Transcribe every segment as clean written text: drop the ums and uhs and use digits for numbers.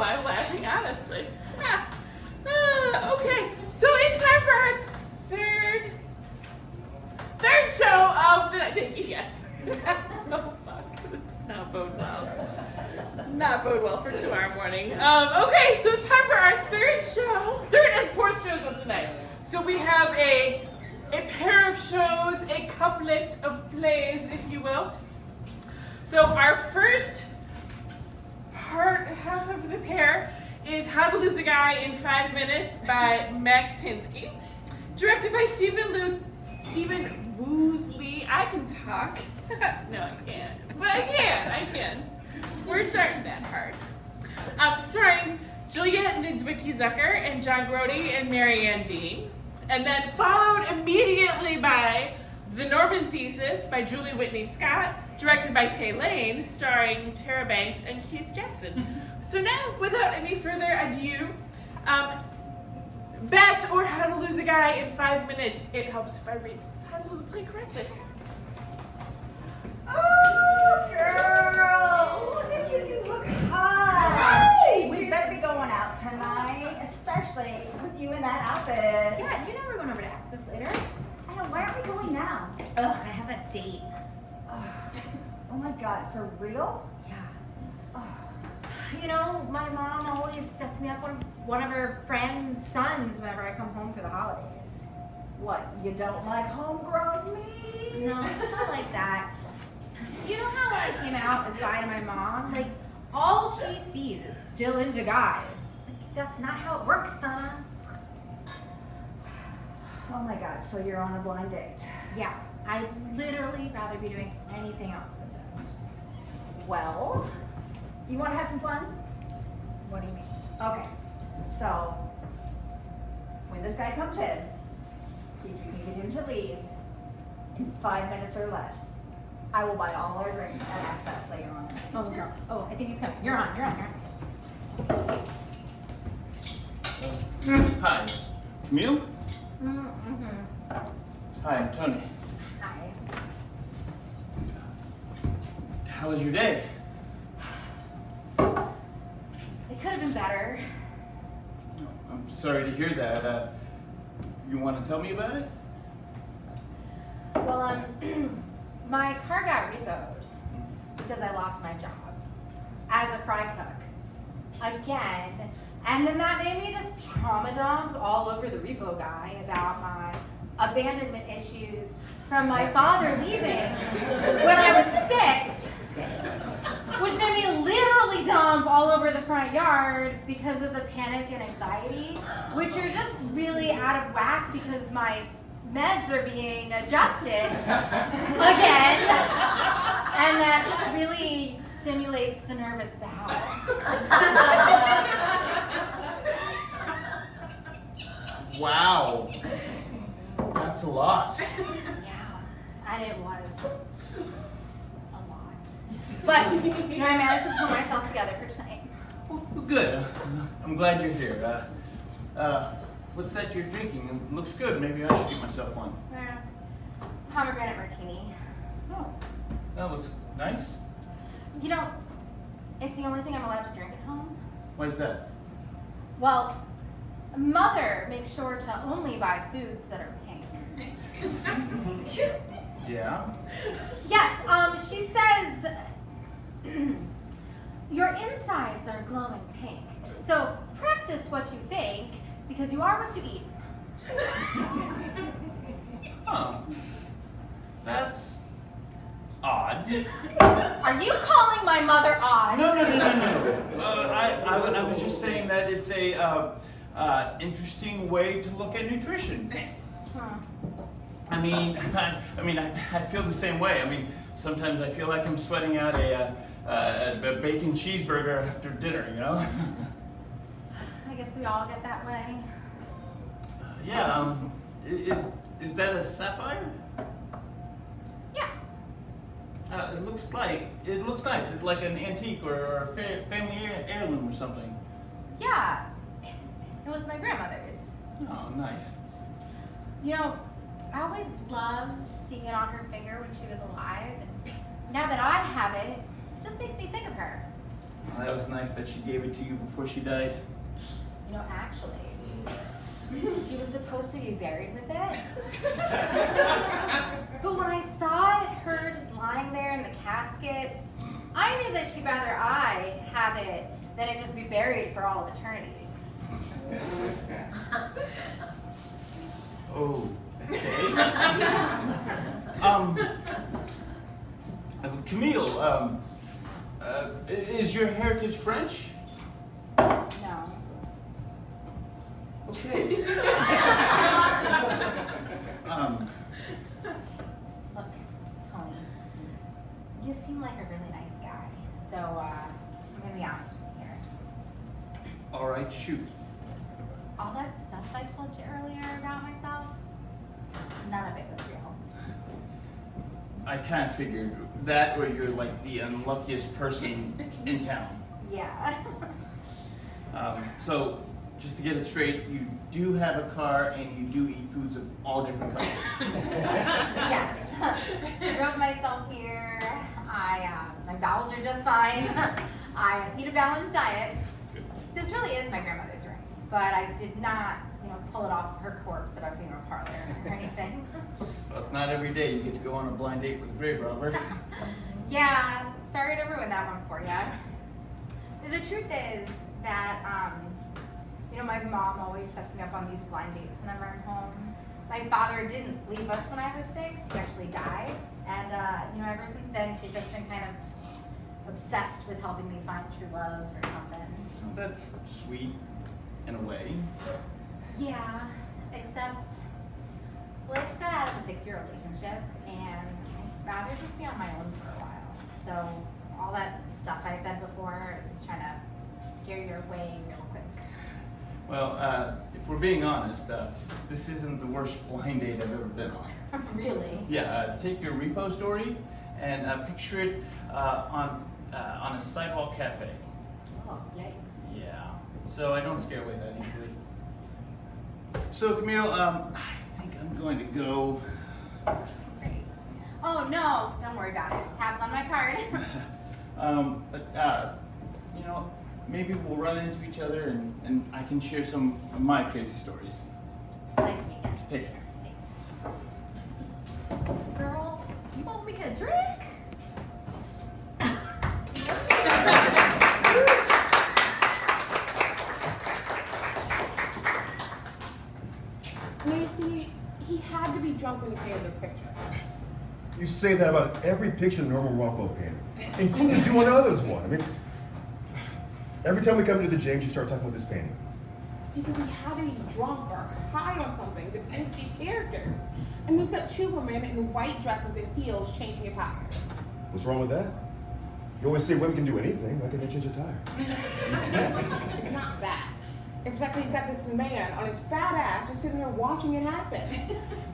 why I'm laughing, honestly. Okay, so it's time for our third show of the night. Thank you, yes. Oh, fuck. This does not bode well. Not bode well for tomorrow morning. Okay, so it's time for our third and fourth shows of the night. So we have a pair of shows, a couplet of plays, if you will. So our first half of the pair is How to Lose a Guy in 5 Minutes by Max Pinsky, directed by Stephen Woosley. I can talk. No, I can't. But I can. Words aren't that hard. Starring Julia NIedzweicki Zucker and John Grote and Marianne Dean. And then followed immediately by The Norman Thesis by Julie Whitney Scott, directed by Tay Lane, starring Tara Banks and Keith Jackson. So now, without any further ado, bet or How to Lose a Guy in 5 minutes. It helps if I read the title of the play correctly. Oh, girl! Look at you, you look hot! Hi! We better be going out tonight, especially with you in that outfit. Yeah, you know we're going over to Access later. I know, why aren't we going now? Ugh, I have a date. Oh my god, for real? Yeah. You know, my mom always sets me up with one of her friend's sons whenever I come home for the holidays. What, you don't like homegrown meat? No, it's not like that. You know how when I came out as guy to my mom, like, all she sees is still into guys. Like, that's not how it works, Donna. Oh my god, so you're on a blind date? Yeah, I'd literally rather be doing anything else with this. Well, you want to have some fun? What do you mean? Okay, so when this guy comes in, if you can get him to leave in 5 minutes or less, I will buy all our drinks at Access later on. Oh, girl. Oh, I think he's coming. You're on. Hi. Camille? Mm-hmm. Hi, I'm Tony. Hi. How was your day? It could have been better. I'm sorry to hear that. You want to tell me about it? Well, my car got repoed because I lost my job as a fry cook again, and then that made me just trauma dump all over the repo guy about my abandonment issues from my father leaving when I was 6, which made me literally dump all over the front yard because of the panic and anxiety, which are just really out of whack because my meds are being adjusted again, and that just really stimulates the nervous bowel. Wow. That's a lot. Yeah, and it was a lot. But, you know, I managed to pull myself together for tonight. Well, good. I'm glad you're here. What's that you're drinking? It looks good. Maybe I should get myself one. Pomegranate martini. Oh, that looks nice. You know, it's the only thing I'm allowed to drink at home. Why is that? Well, Mother makes sure to only buy foods that are pink. Yeah? Yes, she says your insides are glowing pink. So practice what you think, because you are what you eat. Huh. That's odd. Are you calling my mother odd? No. I was just saying that it's a interesting way to look at nutrition. Huh. I mean, I feel the same way. I mean, sometimes I feel like I'm sweating out a bacon cheeseburger after dinner, you know? I guess we all get that way. Yeah, is that a sapphire? Yeah. It looks nice. It's like an antique or a family heirloom or something. Yeah. It was my grandmother's. Oh, nice. You know, I always loved seeing it on her finger when she was alive. And now that I have it, it just makes me think of her. Well, that was nice that she gave it to you before she died. You know, actually, she was supposed to be buried with it. But when I saw her just lying there in the casket, I knew that she'd rather I have it than it just be buried for all of eternity. Oh, okay. Camille, is your heritage French? No. Okay. Look, Tony, you seem like a really nice guy, so I'm gonna be honest with you here. All right, shoot. All that stuff I told you earlier about myself, none of it was real. I kind of figured that, or you're like the unluckiest person in town. Yeah. So, just to get it straight, you do have a car and you do eat foods of all different colors. Yes. I drove myself here. My bowels are just fine. I eat a balanced diet. This really is my grandmother's drink, but I did not, pull it off her corpse at our funeral parlor or anything. Well, it's not every day you get to go on a blind date with a grave robber. Yeah, sorry to ruin that one for you. The truth is that, my mom always sets me up on these blind dates whenever I'm home. My father didn't leave us when I was 6. He actually died. And, ever since then, she's just been kind of obsessed with helping me find true love or something. That's sweet, in a way. Yeah, except, I just got out of a 6-year relationship, and I'd rather just be on my own for a while. So, all that stuff I said before is just trying to scare you away real quick. Well, if we're being honest, this isn't the worst blind date I've ever been on. Really? Yeah, take your repo story and picture it on a sidewalk cafe. Oh, yikes. Yeah, so I don't scare away that easily. So Camille, I think I'm going to go. Great. Oh, no, don't worry about it. Tab's on my card. Maybe we'll run into each other and I can share some of my crazy stories. Nice to meet you. Take care. Thanks. Girl, you want me a drink? Nancy, he had to be drunk when he painted this picture. You say that about every picture Norman Rockwell painted, including the 2 others one. I mean, every time we come to the James, you start talking about this painting. Because he had to be drunk or high on something to paint these characters. And he's got 2 women in white dresses and heels changing a tire. What's wrong with that? You always say women can do anything. Why can't they change a tire? It's not that. It's the fact that he's got this man on his fat ass just sitting there watching it happen.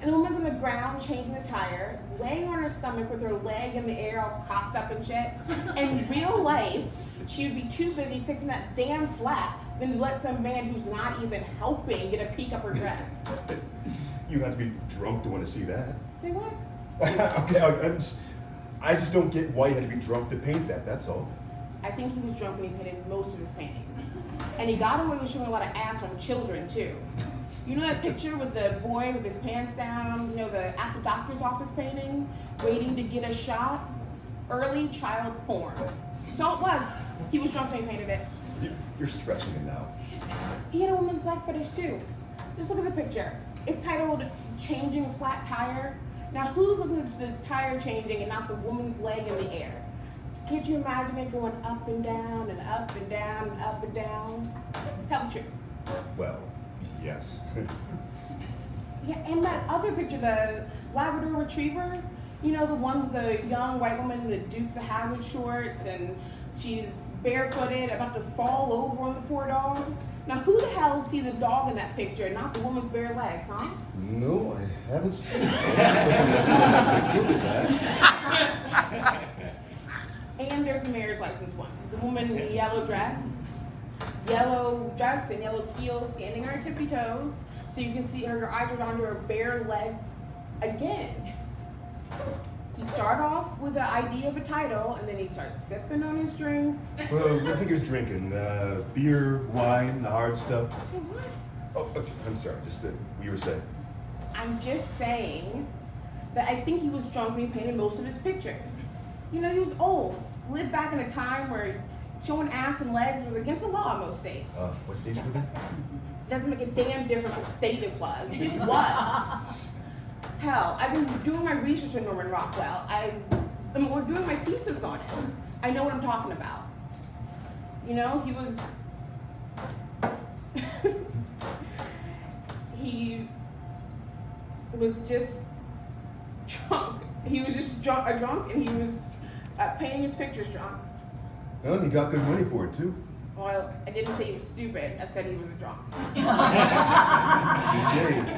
And the woman's on the ground changing the tire, laying on her stomach with her leg in the air all cocked up and shit. In real life, she would be too busy fixing that damn flat than to let some man who's not even helping get a peek up her dress. You have to be drunk to want to see that. Say what? Okay, I just don't get why you had to be drunk to paint that, that's all. I think he was drunk when he painted most of his paintings. And he got away with showing a lot of ass on children, too. You know that picture with the boy with his pants down, at the doctor's office painting, waiting to get a shot? Early child porn. So it was. He was drunk when he painted it. You're stretching it now. He had a woman's leg fetish, too. Just look at the picture. It's titled, Changing a Flat Tire. Now, who's looking at the tire changing and not the woman's leg in the air? Can't you imagine it going up and down and up and down and up and down? Tell the truth. Well, yes. Yeah, and that other picture, the Labrador Retriever, the one with the young white woman in the Dukes of Hazzard shorts, and she's barefooted, about to fall over on the poor dog. Now, who the hell sees the dog in that picture and not the woman's bare legs, huh? No, I haven't seen that. Look at that. And there's a marriage license one. The woman in the yellow dress and yellow heels, standing on her tippy toes, so you can see her eyes are onto her bare legs again. He started off with the idea of a title, and then he started sipping on his drink. Well, what do you think he was drinking? Beer, wine, the hard stuff? Say what? Oh, I'm sorry, just what you were saying. I'm just saying that I think he was drunk when he painted most of his pictures. You know, he was old. Lived back in a time where showing ass and legs was against the law in most states. What states were they? Doesn't make a damn difference what state it was. It just was. Hell, I've been doing my research on Norman Rockwell. We're doing my thesis on it. I know what I'm talking about. You know, he was... he was just drunk. He was just drunk, and he was painting his pictures drunk. Well, and he got good money for it, too. Well, I didn't say he was stupid. I said he was a drunk. Touche.